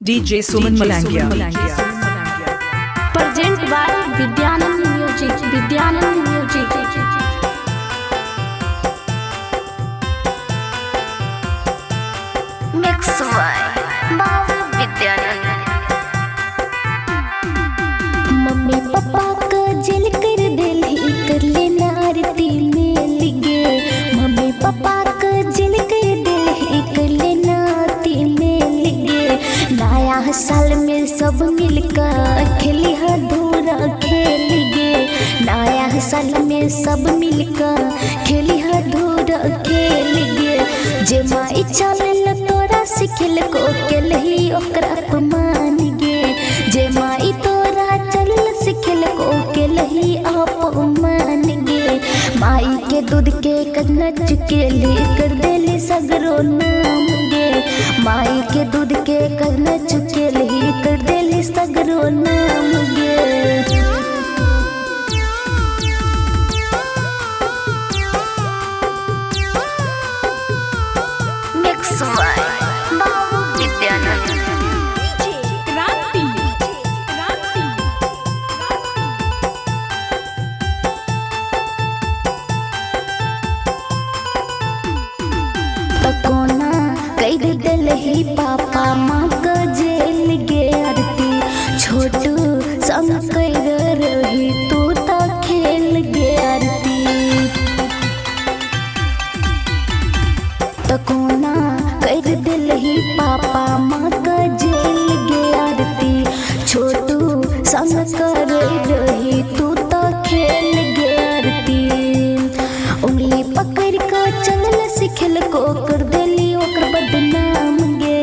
DJ Suman Malangia. Present by Vidyanand Music. Vidyanand Music. Mix by Babu Vidyanand. Mummy papa का जल कर दिली कर लेना आरती में लिगे। मम्मी पापा का जल कर दिली कर लेना आरती में लिगे। नया साल में सब मिलकर खेली हदूरा खेलिगे। नया साल में सब मिलकर खेली हदूरा खेलिगे। जे माई चल तोरा सिखल को केलही ओकरा अपमान गे। जे माई तोरा चल सिखल को केलही अपमान गे। माई के दूध के कदना चुकेली कर देली सगरो नाम गे। माई के दूध के कदना चुकेली कर देली सगरो नाम गे। Mix by Babu Vidyanand. तकोना कई दिलही पापा माँ का जेल गे आरती। छोटू संग कर रही तू ता खेल गे आरती। तकोना कर दिलही पापा माँ का जेल गे आरती। छोटू संग कर रही तू ता खेल गे आरती। उंगली पकड़ कर चलल सिखल को कर देली ओकर बदनाम गे।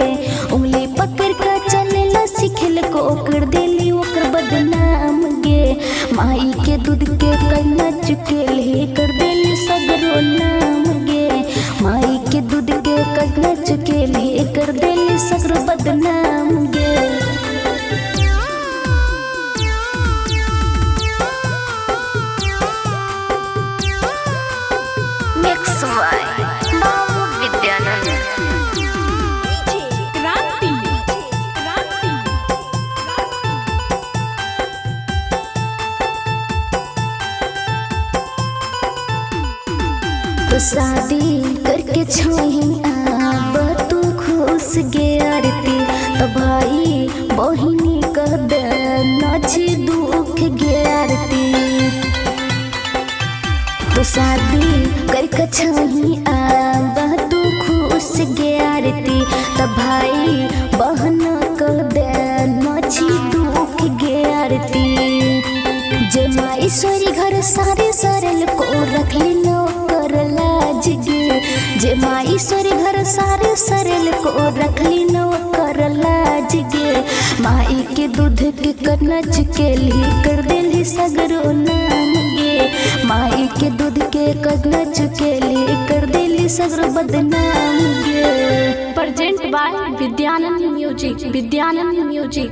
उंगली पकड़ कर चलल सिखल को कर देली ओकर बदनाम गे। माई के दूध के कन्ना चुकेली कर देली सगरो नाम गे। माई के दूध के कन्ना चुकेली कर देली सगरो बदनाम गे। Mix by Babu Vidyanand. तो शादी करके छोही आब तू खुश गे आरती। तो भाई बहिनी कह दे नाची दुख गे आरती। तो शादी करके छोही आब तू खुश गे आरती। तो भाई बहन कह दे नाची दुख गे आरती। जे माईश्वरी घर सारे सरल को रखली नो कर लाज गे। जे माईश्वरी घर सारे सरल को रखली नो कर लाज गे। माई के दूध के कन्ना चुकेली कर देली सगरो नाम गे। माई के दूध के कन्ना चुकेली कर देली सगरो बदनाम गे। Present by Vidyanand music. Vidyanand music.